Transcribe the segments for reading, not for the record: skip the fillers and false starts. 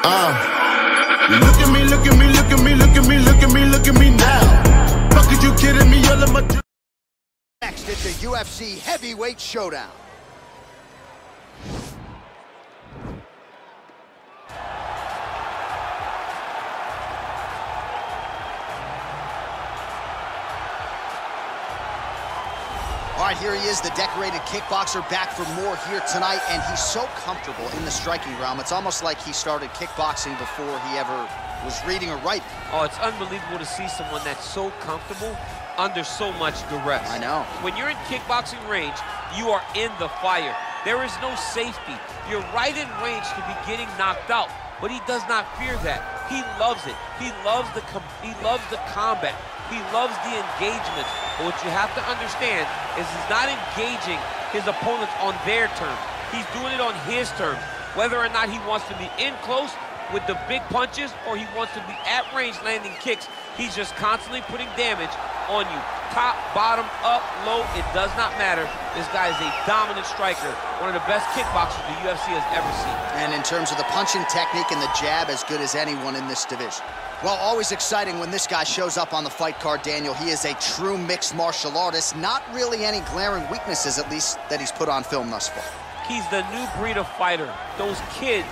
Look at me, look at me, look at me, look at me, look at me, look at me now. Fuck, are you kidding me? All of my... Next, it's a UFC heavyweight showdown. All right, here he is, the decorated kickboxer, back for more here tonight, and he's so comfortable in the striking realm. It's almost like he started kickboxing before he ever was reading or writing. Oh, it's unbelievable to see someone that's so comfortable under so much duress. I know. When you're in kickboxing range, you are in the fire. There is no safety. You're right in range to be getting knocked out, but he does not fear that. He loves it. He loves the combat. He loves the engagement. But what you have to understand is he's not engaging his opponents on their terms. He's doing it on his terms. Whether or not he wants to be in close with the big punches or he wants to be at range landing kicks, he's just constantly putting damage on you. Top, bottom, up, low, it does not matter. This guy is a dominant striker, one of the best kickboxers the UFC has ever seen. And in terms of the punching technique and the jab, as good as anyone in this division. Well, always exciting when this guy shows up on the fight card, Daniel. He is a true mixed martial artist. Not really any glaring weaknesses, at least, that he's put on film thus far. He's the new breed of fighter. Those kids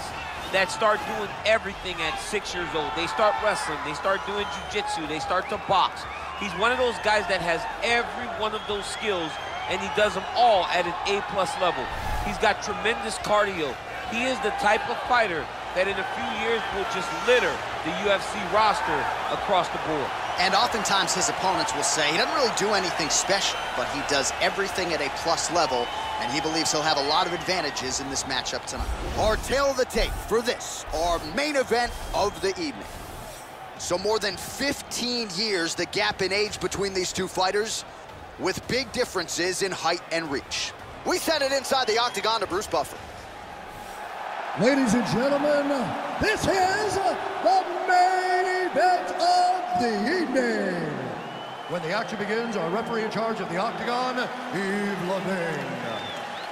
that start doing everything at 6 years old. They start wrestling, they start doing jiu-jitsu, they start to box. He's one of those guys that has every one of those skills, and he does them all at an A+ level. He's got tremendous cardio. He is the type of fighter that in a few years will just litter the UFC roster across the board. And oftentimes his opponents will say he doesn't really do anything special, but he does everything at a plus level, and he believes he'll have a lot of advantages in this matchup tonight. Our tail of the tape for this, our main event of the evening. So more than 15 years, the gap in age between these two fighters, with big differences in height and reach. We send it inside the octagon to Bruce Buffer. Ladies and gentlemen, this is the main event of the evening. When the action begins, our referee in charge of the octagon, Yves Lavigne.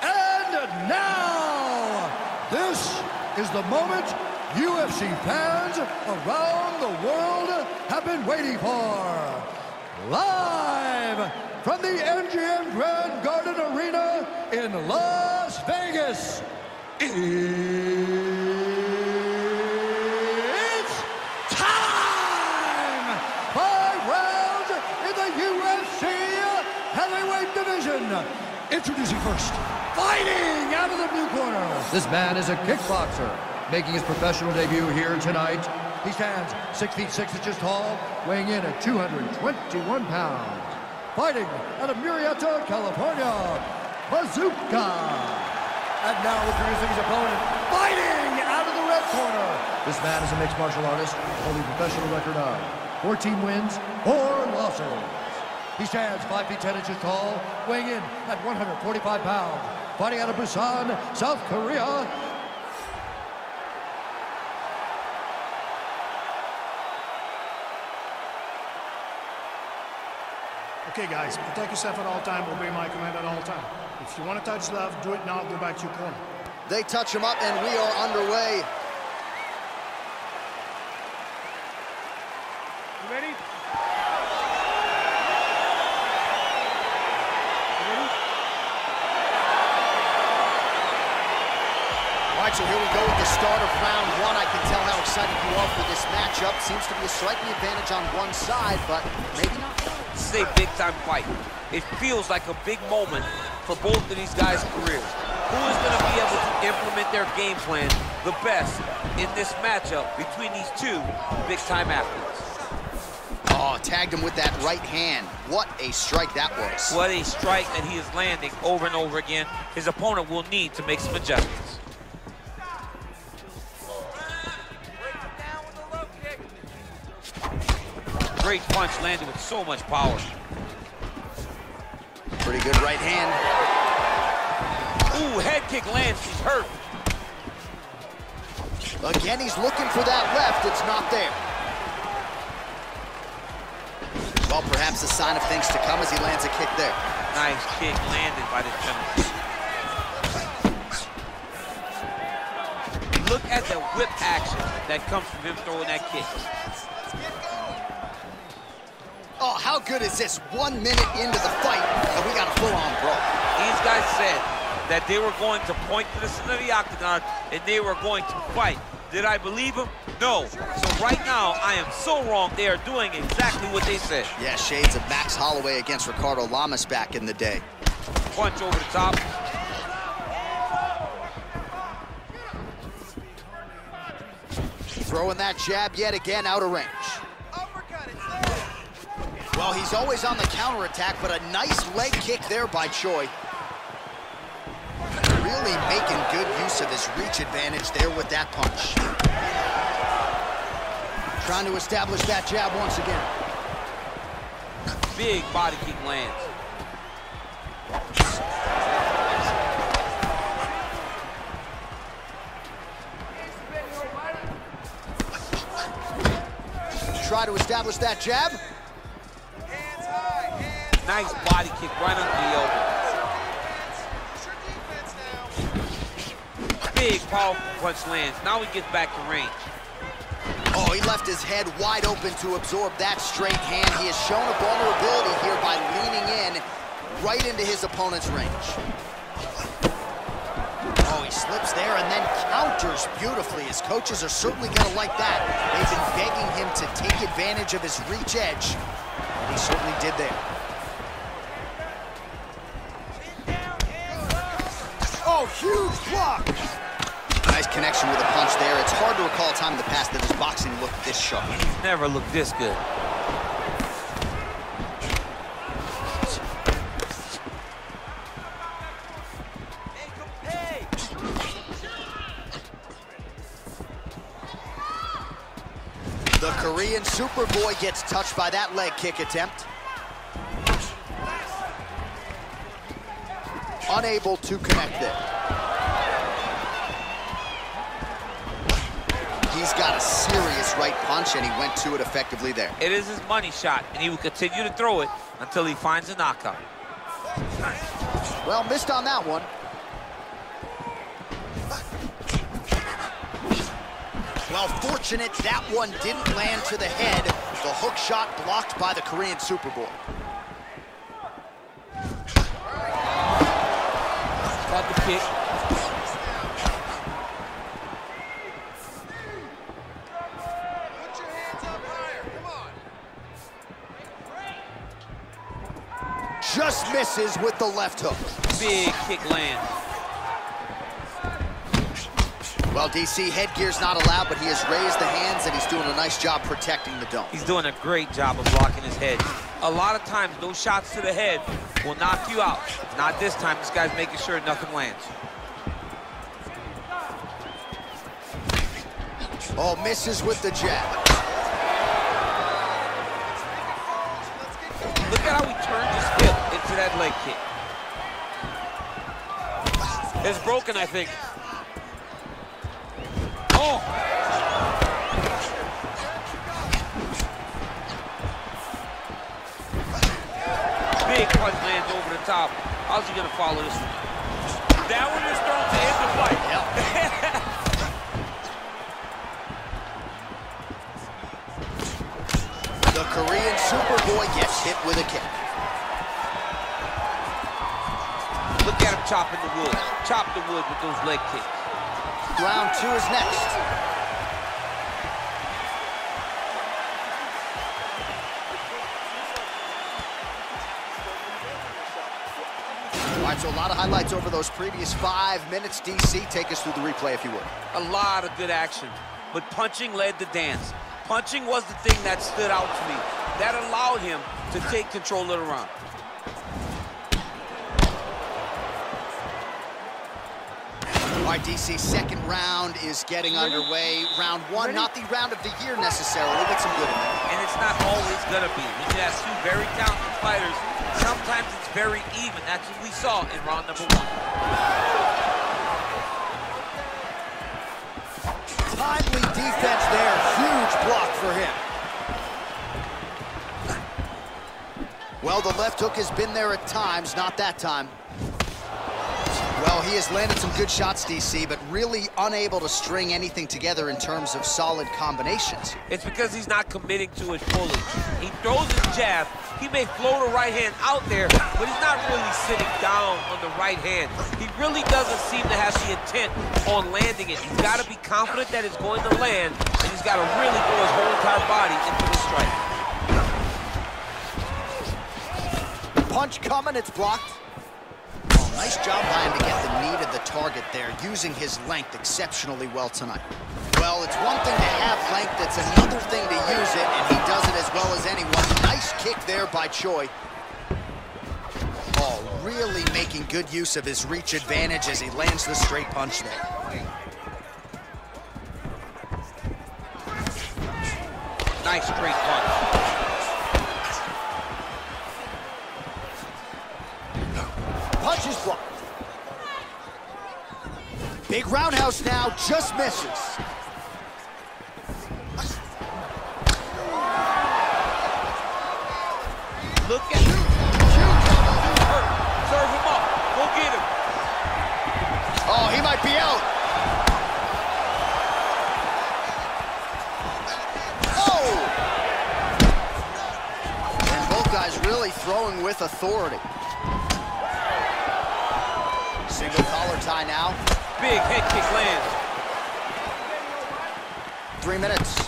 And now, this is the moment UFC fans around the world have been waiting for. Live from the MGM Grand Garden Arena in Las Vegas. It's time! 5 rounds in the UFC heavyweight division. Introducing first, fighting out of the blue corner. This man is a kickboxer, making his professional debut here tonight. He stands 6 feet 6 inches tall, weighing in at 221 pounds. Fighting out of Murrieta, California, Bazooka. And now introducing his opponent, fighting out of the red corner. This man is a mixed martial artist, holding a professional record of 14 wins, 4 losses. He stands 5 feet 10 inches tall, weighing in at 145 pounds. Fighting out of Busan, South Korea. Okay, guys, protect yourself at all time, obey my command at all time. If you want to touch love, do it now, go back to your corner. They touch him up, and we are underway. You ready? You ready? All right, so here we go with the start of round 1. I can tell how excited you are for this matchup. Seems to be a striking advantage on one side, but maybe not. This is a big-time fight. It feels like a big moment for both of these guys' careers. Who is going to be able to implement their game plan the best in this matchup between these two big-time athletes? Oh, tagged him with that right hand. What a strike that was. What a strike that he is landing over and over again. His opponent will need to make some adjustments. Great punch landed with so much power. Pretty good right hand. Ooh, head kick lands, he's hurt. Again, he's looking for that left, it's not there. Well, perhaps a sign of things to come as he lands a kick there. Nice kick landed by the gentleman. Look at the whip action that comes from him throwing that kick. Oh, how good is this? 1 minute into the fight, and we got a full-on brawl. These guys said that they were going to point to the center of the octagon and they were going to fight. Did I believe them? No. So right now, I am so wrong. They are doing exactly what they said. Yeah, shades of Max Holloway against Ricardo Lamas back in the day. Punch over the top. Throwing that jab yet again out of range. Well, he's always on the counterattack, but a nice leg kick there by Choi. Really making good use of his reach advantage there with that punch. Trying to establish that jab once again. Big body kick lands. Try to establish that jab. Nice body kick right under the elbow. Big, powerful punch lands. Now he gets back to range. Oh, he left his head wide open to absorb that straight hand. He has shown a vulnerability here by leaning in right into his opponent's range. Oh, he slips there and then counters beautifully. His coaches are certainly going to like that. They've been begging him to take advantage of his reach edge, and he certainly did there. Oh, huge block! Nice connection with a punch there. It's hard to recall a time in the past that his boxing looked this sharp. Never looked this good. The Korean Superboy gets touched by that leg kick attempt. Unable to connect there. He's got a serious right punch, and he went to it effectively there. It is his money shot, and he will continue to throw it until he finds a knockout. Well, missed on that one. Well, fortunate that one didn't land to the head. The hook shot blocked by the Korean Superboy. Got the kick. Put your hands up higher. Come on. Just misses with the left hook. Big kick lands. Well, DC, headgear's not allowed, but he has raised the hands, and he's doing a nice job protecting the dome. He's doing a great job of blocking his head. A lot of times, those shots to the head will knock you out. Not this time. This guy's making sure nothing lands. Oh, misses with the jab. Look at how he turned his hip into that leg kick. It's broken, I think. Oh! Big punch lands over the top. How's he gonna follow this one? That one is thrown to end the fight. Yep. The Korean Superboy gets hit with a kick. Look at him chopping the wood. Chop the wood with those leg kicks. Round two is next. All right, so a lot of highlights over those previous 5 minutes. DC, take us through the replay if you would. A lot of good action, but punching led the dance. Punching was the thing that stood out to me. That allowed him to take control of the round. All right, DC, second round is getting underway. Round one, not the round of the year necessarily, but some good in there. And it's not always gonna be. When you have two very talented fighters, sometimes it's very even. That's what we saw in round number one. Timely defense there, huge block for him. Well, the left hook has been there at times, not that time. Well, he has landed some good shots, DC, but really unable to string anything together in terms of solid combinations. It's because he's not committing to it fully. He throws his jab. He may float a right hand out there, but he's not really sitting down on the right hand. He really doesn't seem to have the intent on landing it. He's got to be confident that it's going to land, and he's got to really throw his whole entire body into the strike. Punch coming, it's blocked. Nice job by him to get the knee to the target there, using his length exceptionally well tonight. Well, it's one thing to have length, it's another thing to use it, and he does it as well as anyone. Nice kick there by Choi. Oh, really making good use of his reach advantage as he lands the straight punch there. Nice straight punch. Punch is blocked. Big roundhouse now, just misses. Look at him. Serve him up. Go get him. Oh, he might be out. Oh! And both guys really throwing with authority. Single collar tie now. Big head kick lands. 3 minutes.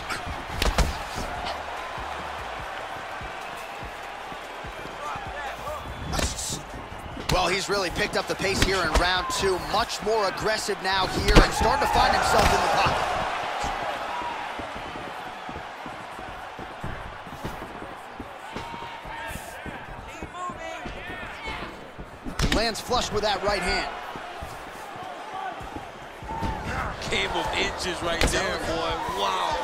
Well, he's really picked up the pace here in round 2. Much more aggressive now here and starting to find himself in the pocket. Lands flush with that right hand. Game of inches right there, boy. Wow.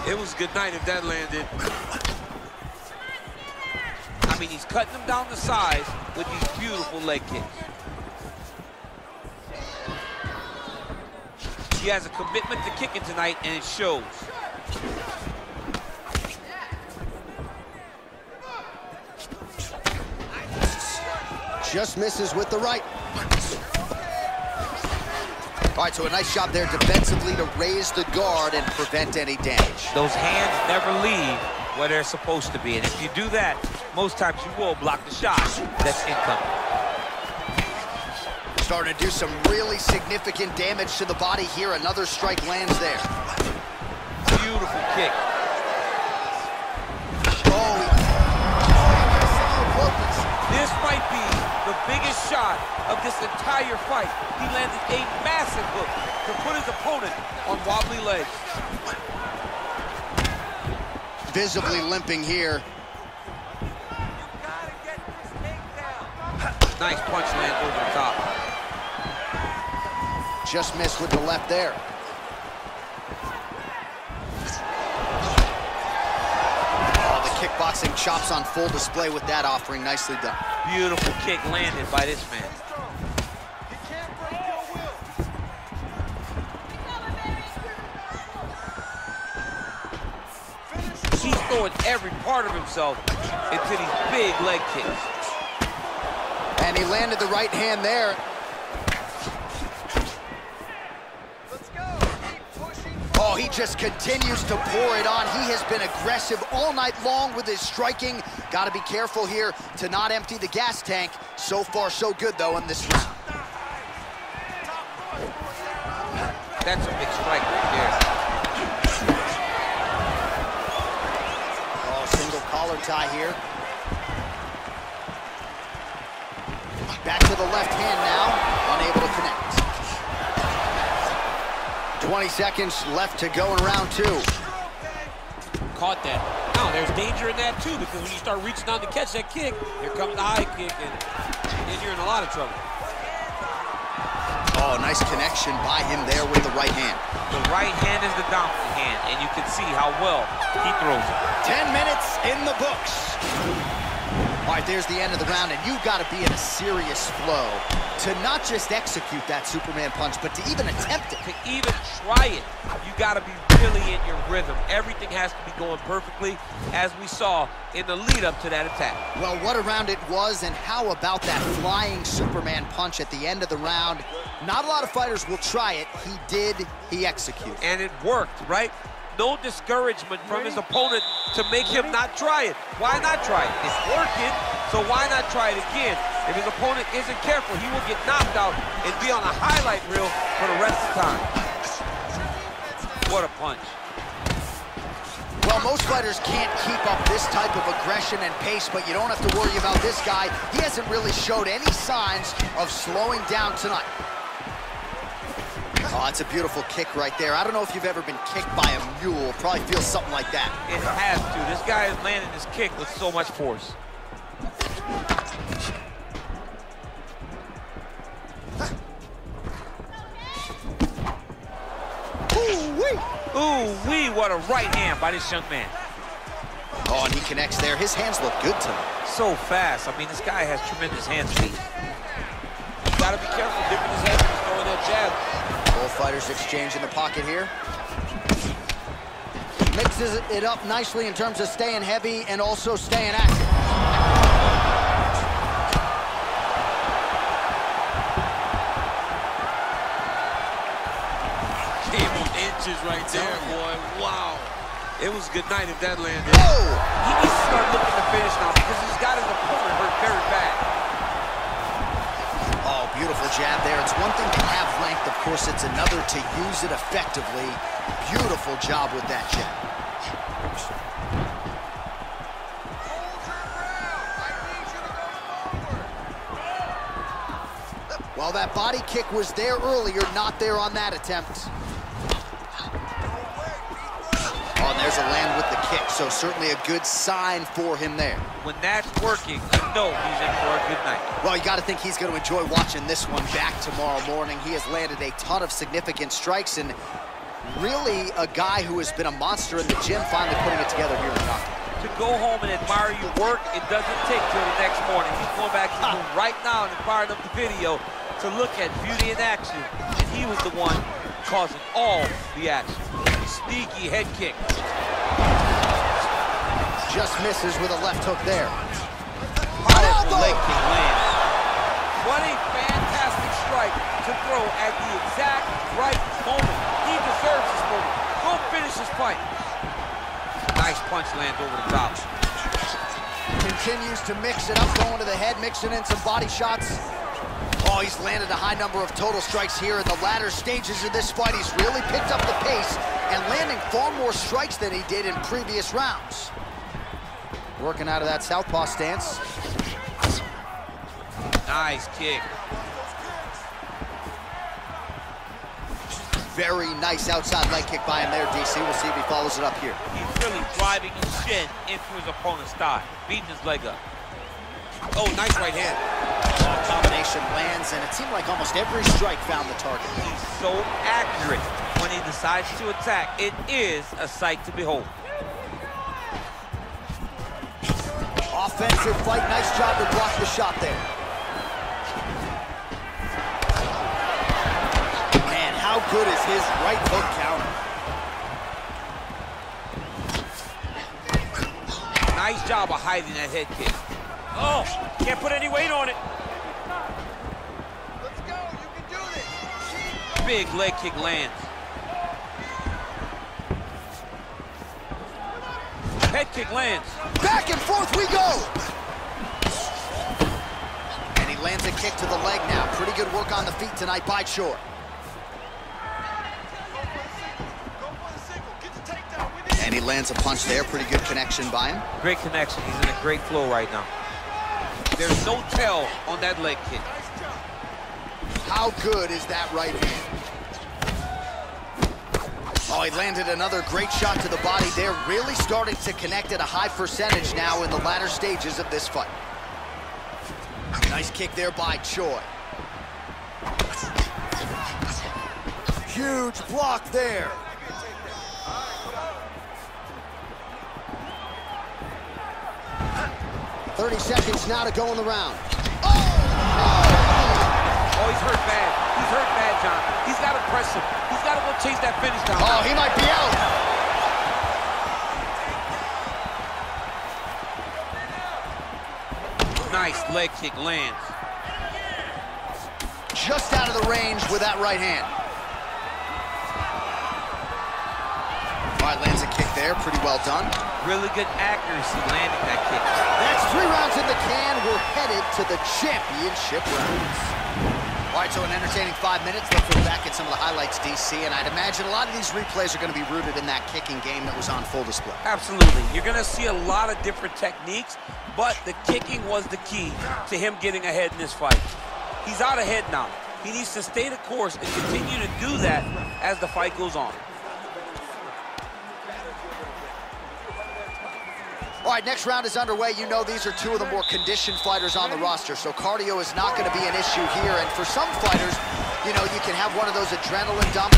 It was good night if that landed. I mean, he's cutting them down to size with these beautiful leg kicks. He has a commitment to kicking tonight, and it shows. Just misses with the right. All right, so a nice job there defensively to raise the guard and prevent any damage. Those hands never leave where they're supposed to be, and if you do that, most times you will block the shot that's incoming. Starting to do some really significant damage to the body here. Another strike lands there. Beautiful kick. This might be the biggest shot of this entire fight. He landed a massive hook to put his opponent on wobbly legs. Visibly limping here. Nice punch lands over the top. Just missed with the left there. Kickboxing chops on full display with that offering. Nicely done. Beautiful kick landed by this man. He's throwing every part of himself into these big leg kicks. And he landed the right hand there. Oh, he just continues to pour it on. He has been aggressive all night long with his striking. Got to be careful here to not empty the gas tank. So far, so good, though, in this round. That's a big strike right there. Oh, single collar tie here. Back to the left hand now, unable to connect. 20 seconds left to go in round 2. Caught that. Now, there's danger in that, too, because when you start reaching down to catch that kick, here comes the high kick, and then you're in a lot of trouble. Oh, nice connection by him there with the right hand. The right hand is the dominant hand, and you can see how well he throws it. 10 minutes in the books. All right, there's the end of the round, and you've got to be in a serious flow to not just execute that Superman punch, but to even attempt it. To even try it, you got to be really in your rhythm. Everything has to be going perfectly, as we saw in the lead up to that attack. Well, what a round it was, and how about that flying Superman punch at the end of the round? Not a lot of fighters will try it. He did, he executed. And it worked, right? No discouragement from his opponent to make him not try it. Why not try it? It's working, so why not try it again? If his opponent isn't careful, he will get knocked out and be on a highlight reel for the rest of the time. What a punch. Well, most fighters can't keep up this type of aggression and pace, but you don't have to worry about this guy. He hasn't really showed any signs of slowing down tonight. Oh, it's a beautiful kick right there. I don't know if you've ever been kicked by a mule. Probably feels something like that. It has to. This guy is landing his kick with so much force. Ooh-wee! Ooh-wee, what a right hand by this young man. Oh, and he connects there. His hands look good tonight. So fast. I mean, this guy has tremendous hand speed. You gotta be careful dipping his head when he's throwing that jab. Both fighters exchange in the pocket here. Mixes it up nicely in terms of staying heavy and also staying active. Came on inches right there, boy. Wow. It was a good night if that landed. Oh! He needs to start looking to finish now because he's got his opponent hurt very bad. Oh, beautiful jab there. It's one thing to have length, of course, it's another to use it effectively. Beautiful job with that jab. Well, that body kick was there earlier, not there on that attempt. Oh, and there's a land with the kick, so certainly a good sign for him there. When that's working, you know he's in for a good night. Well, you got to think he's going to enjoy watching this one back tomorrow morning. He has landed a ton of significant strikes, and really a guy who has been a monster in the gym, finally putting it together here in the octagon. To go home and admire your work, it doesn't take till the next morning. He's going back to the room right now and firing up the video to look at beauty in action, and he was the one causing all the action. Sneaky head kick. Just misses with a left hook there. Powerful leg kick lands. What a fantastic strike to throw at the exact right moment. He deserves this moment. Go finish this fight. Nice punch lands over the top. Continues to mix it up, going to the head, mixing in some body shots. Oh, he's landed a high number of total strikes here in the latter stages of this fight. He's really picked up the pace and landing far more strikes than he did in previous rounds. Working out of that southpaw stance. Nice kick. Very nice outside leg kick by him there, DC. We'll see if he follows it up here. He's really driving his shin into his opponent's thigh, beating his leg up. Oh, nice right hand. Oh, combination lands, and it seemed like almost every strike found the target. He's so accurate when he decides to attack. It is a sight to behold. Offensive fight, nice job to block the shot there. Man, how good is his right hook counter? Nice job of hiding that head kick. Oh, can't put any weight on it. Let's go, you can do this. Big leg kick lands. Head kick lands. Back and forth we go. And he lands a kick to the leg now. Pretty good work on the feet tonight by Choi. And he lands a punch there. Pretty good connection by him. Great connection. He's in a great flow right now. There's no tell on that leg kick. How good is that right hand? Oh, he landed another great shot to the body there. Really starting to connect at a high percentage now in the latter stages of this fight. Nice kick there by Choi. Huge block there. 30 seconds now to go in the round. Oh, he's hurt bad. He's hurt bad, John. He's got to press him. He's got to go chase that finish down. Oh, he might be out. Nice leg kick lands. Just out of the range with that right hand. All right, lands a kick there. Pretty well done. Really good accuracy landing that kick. That's 3 rounds in the can. We're headed to the championship rounds. All right, so an entertaining 5 minutes. Let's look back at some of the highlights, DC, and I'd imagine a lot of these replays are going to be rooted in that kicking game that was on full display. Absolutely. You're going to see a lot of different techniques, but the kicking was the key to him getting ahead in this fight. He's out ahead now. He needs to stay the course and continue to do that as the fight goes on. All right, next round is underway. You know these are 2 of the more conditioned fighters on the roster, so cardio is not going to be an issue here. And for some fighters, you know, you can have one of those adrenaline dumps.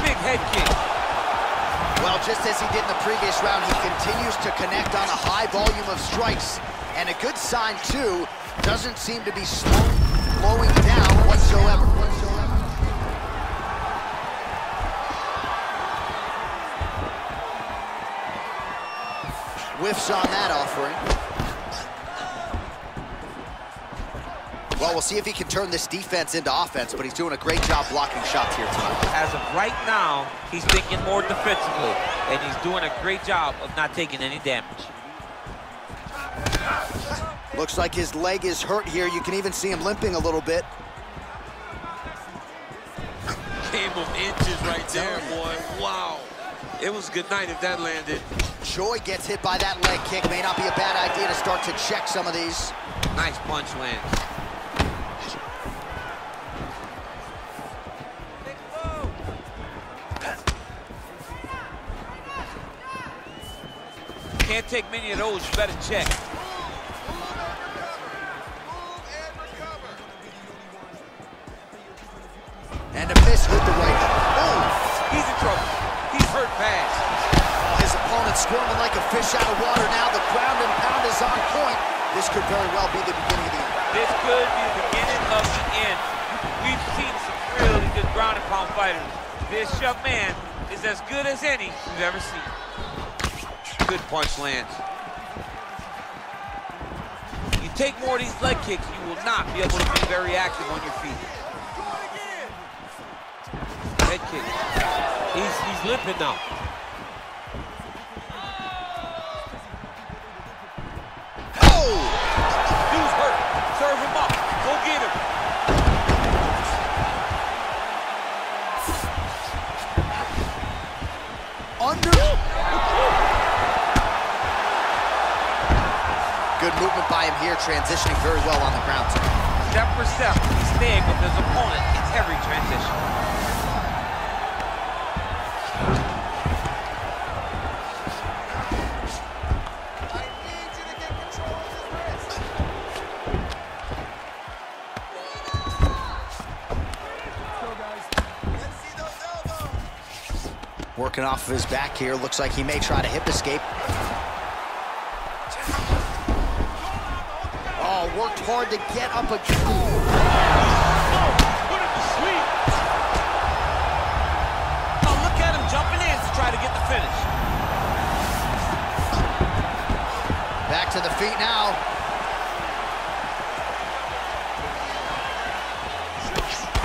Big head kick. Well, just as he did in the previous round, he continues to connect on a high volume of strikes. And a good sign, too, doesn't seem to be slowing down whatsoever. Whiffs on that offering. Well, we'll see if he can turn this defense into offense, but he's doing a great job blocking shots here tonight. As of right now, he's thinking more defensively, and he's doing a great job of not taking any damage. Looks like his leg is hurt here. You can even see him limping a little bit. Game of inches right there, boy. Wow. It was a good night if that landed. Choi gets hit by that leg kick. May not be a bad idea to start to check some of these. Nice punch lands. Can't take many of those. You better check. And a miss with the right hook. Oh! He's in trouble. He's hurt bad. His opponent squirming like a fish out of water now. The ground and pound is on point. This could very well be the beginning of the end. This could be the beginning of the end. We've seen some really good ground and pound fighters. This young man is as good as any we've ever seen. Good punch lands. You take more of these leg kicks, you will not be able to be very active on your feet. Head kick. He's limping now. Oh! Dude's hurt. Serve him up. Go get him. Good movement by him here, transitioning very well on the ground. Step for step, he's staying with his opponent in every transition. Working off of his back here. Looks like he may try to hip escape. Oh, worked hard to get up again. Put him to sleep. Oh, look at him jumping in to try to get the finish. Back to the feet now.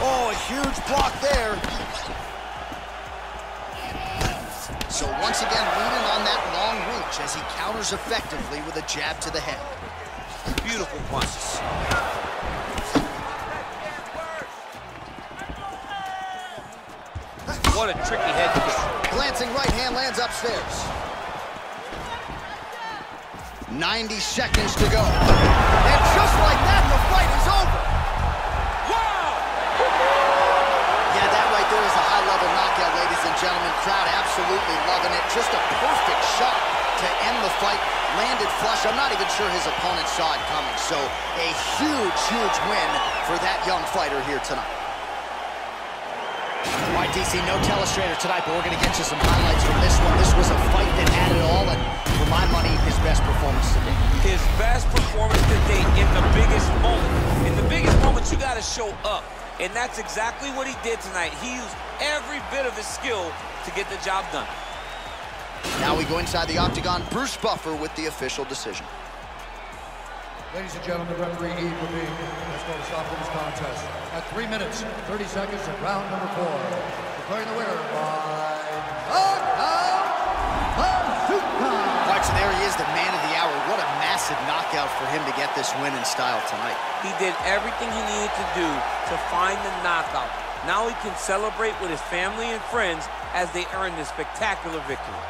Oh, a huge block there. So once again, leaning on that long reach as he counters effectively with a jab to the head. Beautiful punches. What a tricky head kick. Glancing right hand lands upstairs. 90 seconds to go. And just like that, the fight is over. Wow! Yeah, that right there is a high-level knockout, ladies and gentlemen. Crowd absolutely loving it. Just a perfect shot to end the fight. Landed flush. I'm not even sure his opponent saw it coming. So a huge, huge win for that young fighter here tonight. All right, DC, no telestrator tonight, but we're going to get you some highlights from this one. This was a fight that had it all, and for my money, his best performance to date. His best performance to date in the biggest moment. In the biggest moments, you got to show up, and that's exactly what he did tonight. He used every bit of his skill to get the job done. Now we go inside the octagon. Bruce Buffer with the official decision. Ladies and gentlemen, referee Eve Levine has called a stop to this contest at 3 minutes, 30 seconds of round number 4. Declaring the winner by knockout, Bazooka! All right, so there he is, the man of the hour. What a massive knockout for him to get this win in style tonight. He did everything he needed to do to find the knockout. Now he can celebrate with his family and friends as they earn this spectacular victory.